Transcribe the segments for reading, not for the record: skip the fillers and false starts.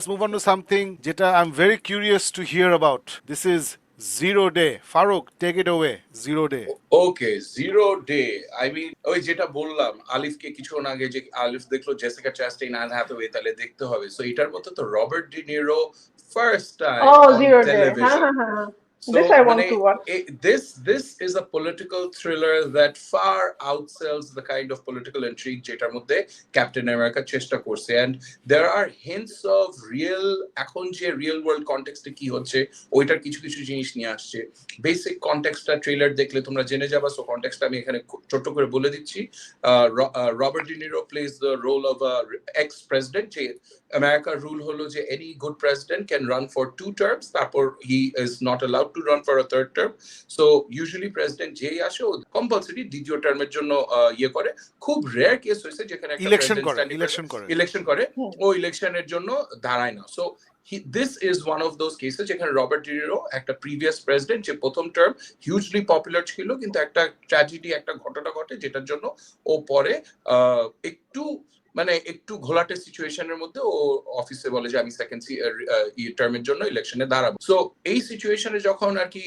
Let's move on to something যেটা I'm very curious to hear about. This is Zero Day. Farooq, take it away. Zero Day. Okay, zero day. I mean, ওই যেটা বললাম আলিফকে কিছুক্ষণ আগে, যে আলিফ দেখলো Jessica Chastain, an Hathaway, তাহলে দেখতে হবে। সো এটার মতো তো Robert De Nero first time Oh, on Zero Day. Ha television. ha ha. So, This I want to watch. this is a political thriller that far outsells the kind of political intrigue যেটার মধ্যে captain America চেষ্টা করছে, and there are hints of real, এখন যে real world কনটেক্সটে কি হচ্ছে ওইটার কিছু কিছু জিনিস নিয়ে আসছে। বেসিক কনটেক্সটটা ট্রেলার দেখলে তোমরা জেনে যাবা, সো কনটেক্সটটা আমি এখানে ছোট্ট করে বলে দিচ্ছি। Robert De Niro plays the role of ex president, যে আমেরিকার রুল হলো যে any good president can run for 2 terms, তারপর he is not allowed to run for a third term. So usually president যেই আসে ও কম্পালসরি দ্বিতীয় টার্মের জন্য ইয়ে করে। খুব রেয়ার কেস হয়েছে যেখানে একটা ইলেকশন করে ও ইলেকশনের জন্য দাঁড়ায় না। So this is one of those cases যেখানে রবার্ট ডি নিরো একটা প্রিভিয়াস প্রেসিডেন্ট, যে প্রথম টার্ম হিউজলি পপুলার ছিল, কিন্তু একটা ট্র্যাজেডি, একটা ঘটনা ঘটে যেটার জন্য ও পরে একটু ঘোলাটে সিচুয়েশনের মধ্যে ও অফিসে বলে যে আমি সেকেন্ড টার্মের জন্য ইলেকশনে দাঁড়াবো। সো এই সিচুয়েশনে যখন আর কি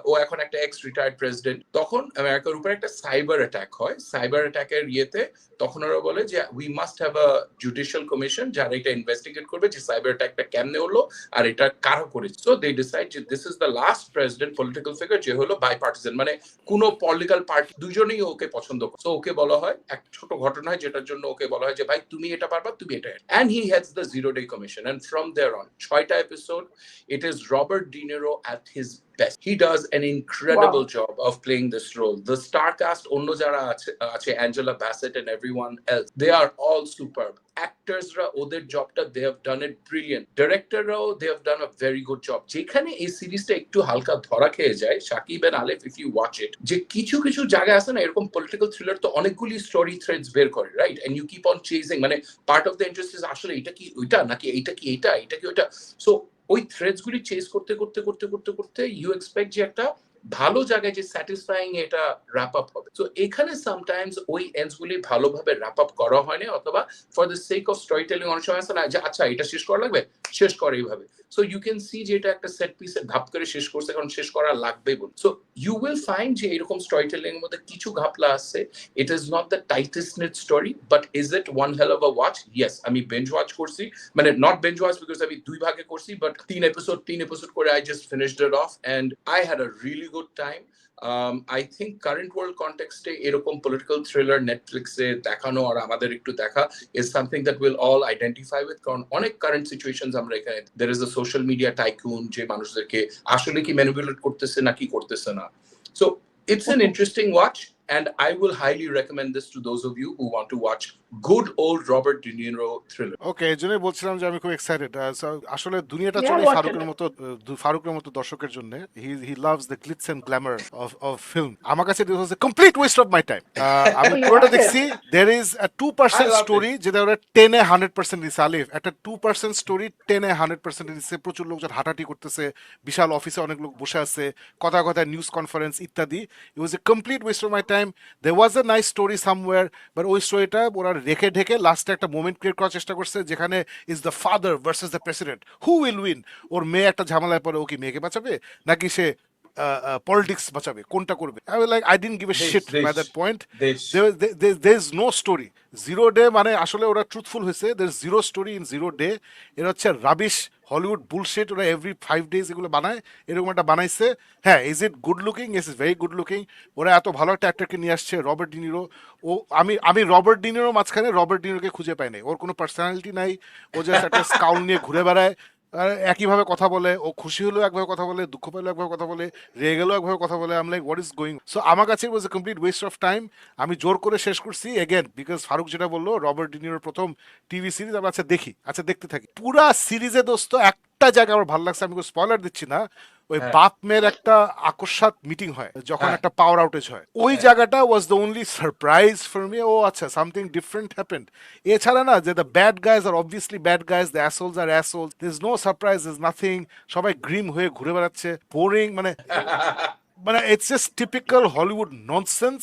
ও এখন একটা এক্স রিটায়ার্ড প্রেসিডেন্ট, তখন আমেরিকার উপর একটা সাইবার অ্যাটাক হয়। সাইবার অ্যাটাকের ইয়েতে তখন ওরা বলে যে we must have a judicial commission যারা এটা ইনভেস্টিগেট করবে যে সাইবার অ্যাটাকটা কেমনে হলো আর এটা কারা করেছে। সো দে ডিসাইড যে this is the last president political figure যে হলো বাইপার্টিসান, মানে কোনো পলিটিক্যাল পার্টি দুজনেই ওকে পছন্দ করে। সো ওকে বলা হয়, এক ছোট ঘটনা হয় যেটার জন্য ওকে বলা হয় যে ভাই তুমি এটা পারবা, তুমি এটা। And he heads the Zero Day Commission, and from there on 6টা episode, it is Robert De Niro at his best. He does an incredible job of playing this role. The star cast, অন্য যারা আছে Angela Bassett and everyone else, they are all superb. Actors ra ওদের জবটা they have done it brilliant. Director Rao they have done a very good job. যেখানে এই সিরিজটা একটু হালকা ধরা খেয়ে যায়, Shakib and Alif, if you watch it, যে কিছু কিছু জায়গা আছে না এরকম পলিটিক্যাল থ্রিলার তো অনেকগুলি স্টোরি থ্রেডস বের করে, right? And you keep on chasing, মানে part of the interest is আসলে এটা কি ওইটা, নাকি এইটা কি এইটা, এটা কি ওইটা। সো ওই থ্রেডস গুলি চেজ করতে করতে করতে করতে করতে ইউ এক্সপেক্ট যে একটা ভালো জায়গায় যে স্যাটিসফাইং এটা র্যাপ আপ হবে। সো এখানে সামটাইমস ওই এন্ডস গুলি ভালোভাবে র্যাপ আপ করা হয়নি, অথবা for the sake of story telling অনেক সময় আছে না যে আচ্ছা এটা শেষ করা লাগবে, শেষ করে এইভাবে। সো ইউ ক্যান সি যে এটা একটা সেট পিসে ধাপ করে শেষ করছে, কারণ শেষ করা লাগবে বলে। সো ইউ উইল ফাইন্ড যে এরকম স্টোরি টেলিং এর মধ্যে কিছু ঘাপলা আছে। It is not the tightest knit story, but is it one hell of a watch? Yes, আমি বেঞ্জ ওয়াচ করছি, মানে নট বেঞ্জ ওয়াচ বিকজ আমি 2 ভাগে করছি, বাট 3 এপিসোড করে I just finished it off and I had a really good time. I think current world context এরকম political thriller নেটফ্লিক্সে দেখানো আর আমাদের একটু দেখা is something that we'll all identify with, কারণ অনেক current situations আমরা এখানে, there is a social media tycoon যে মানুষদেরকে আসলে কি ম্যানিপুলেট করতেছে নাকি করতেছে না। So it's an interesting watch, and I will highly recommend this to those of you who want to watch good old Robert De Niro thriller. ওকে, এই জন্যই বলছিলাম যে আমি খুব এক্সাইটেড। আসলে দুনিয়াটা Yeah, চলে watch ফারুকের মতো দর্শকের জন্য। He loves the glitz and glamour of film. আমার কাছে this was a complete waste of my time. আমি পুরোটা দেখছি। দেয়ার ইজ আ 2% স্টোরি যেটা ওরা 10 এ 100% দিছে। আলিফ, একটা 2% স্টোরি 10 এ 100% দিছে। প্রচুর লোকজন হাঁটাহাঁটি করতেছে, বিশাল অফিসে অনেক লোক বসে আছে, কথা কথা নিউজ কনফারেন্স ইত্যাদি। It was a complete waste of my time. There was a nice story somewhere, but ওই স্টোরিটা ওরা রেখে ঢেকে লাস্টে একটা মোমেন্ট ক্রিয়েট করার চেষ্টা করছে যেখানে is the father versus the president, who will win. ওর মেয়ে একটা ঝামেলায় পরে ও কি মেয়েকে বাঁচাবে নাকি সে পলিটিক্স বাঁচাবে, কোনটা করবে? I didn't give a shit by that point. There is no story. Zero Day মানে আসলে ওরা ট্রুথফুল হয়েছে। there is zero story in Zero Day. এরা হচ্ছে রাবিশ হলিউড বুলশিট। ওরা এভরি 5 days এগুলো বানায়, এরকম একটা বানাইছে। হ্যাঁ, is it good looking? Is is very good looking. ওরা এত ভালো একটা অ্যাক্টরকে নিয়ে আসছে, রবার্ট ডি নিরো। আমি রবার্ট ডি নিরোর মাঝখানে রবার্ট ডি নিরোকে খুঁজে পাই নাই। ওর কোনো পার্সোনালিটি নাই, ও জাস্ট একটা স্কাউল নিয়ে ঘুরে বেড়ায়, একইভাবে কথা বলে। ও খুশি হলেও একভাবে কথা বলে, দুঃখ পেলেও একভাবে কথা বলে, রেগে গেলেও একভাবে কথা বলে। Um like what is going? So আমার কাছে was a complete waste of time. আমি জোর করে শেষ করছি এগেন বিকজ ফারুক যেটা বললো রবার্ট ডি নিরোর প্রথম টিভি সিরিজ। আমি আচ্ছা দেখি, আচ্ছা দেখতে থাকি। পুরা সিরিজে দোস্ত একটা জায়গা আমার ভালো লাগছে, আমি স্পয়লার দিচ্ছি না। ওই বাপ মেয়ের একটা আকস্মাত মিটিং হয় যখন একটা পাওয়ার আউটেজ হয়, ওই জায়গাটা was the only surprise for me. ও আচ্ছা, সামথিং ডিফারেন্ট হ্যাপেন্ড। এছাড়া না, যে the bad guys are obviously bad guys, the assholes are assholes, there is no surprise, there is nothing. সবাই গ্রিম হয়ে ঘুরে বেড়াচ্ছে, বোরিং, মানে it's just typical Hollywood nonsense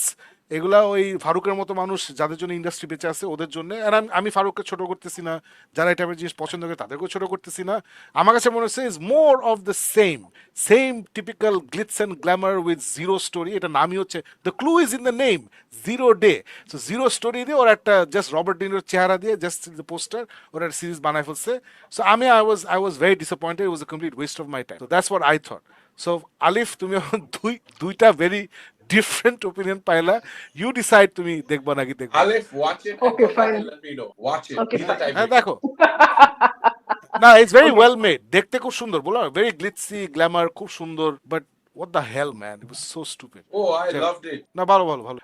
এগুলা ওই ফারুকের মতো মানুষ যাদের জন্য ইন্ডাস্ট্রি বেঁচে আছে ওদের জন্য। আর আমি ফারুককে ছোট করতেছি না, যারা এই টাইপের জিনিস পছন্দ করে তাদেরকেও ছোট করতেছি না। আমার কাছে মনে হচ্ছে is more of the same typical glitz and glamour with zero story. এটা নামই হচ্ছে, the clue is in the name, zero day. So zero story দিয়ে ওরা একটা জাস্ট রবার্ট ডিনোর চেহারা দিয়ে জাস্ট দ্য পোস্টার ওরা একটা সিরিজ বানায় ফেলছে। So I was very disappointed, it was a complete waste of my time. So that's what I thought. So আলিফ, তুমি এখন দুইটা ভেরি ডিফারেন্ট ওপিনিয়ন পাইলা। ইউ ডিসাইড তুমি দেখবা নাকি দেখবা না। Aleph, watch it and Okay, come back fine. and let me know. Watch it. Okay, Be the fine. হ্যাঁ tiebreaker. দেখো, না it's very Okay. Well made, দেখতে খুব সুন্দর, বলো ভেরি গ্লিটসি গ্ল্যামার, খুব সুন্দর, but what the hell man, it was so stupid. Oh, I loved it. না ভালো ভালো ভালো।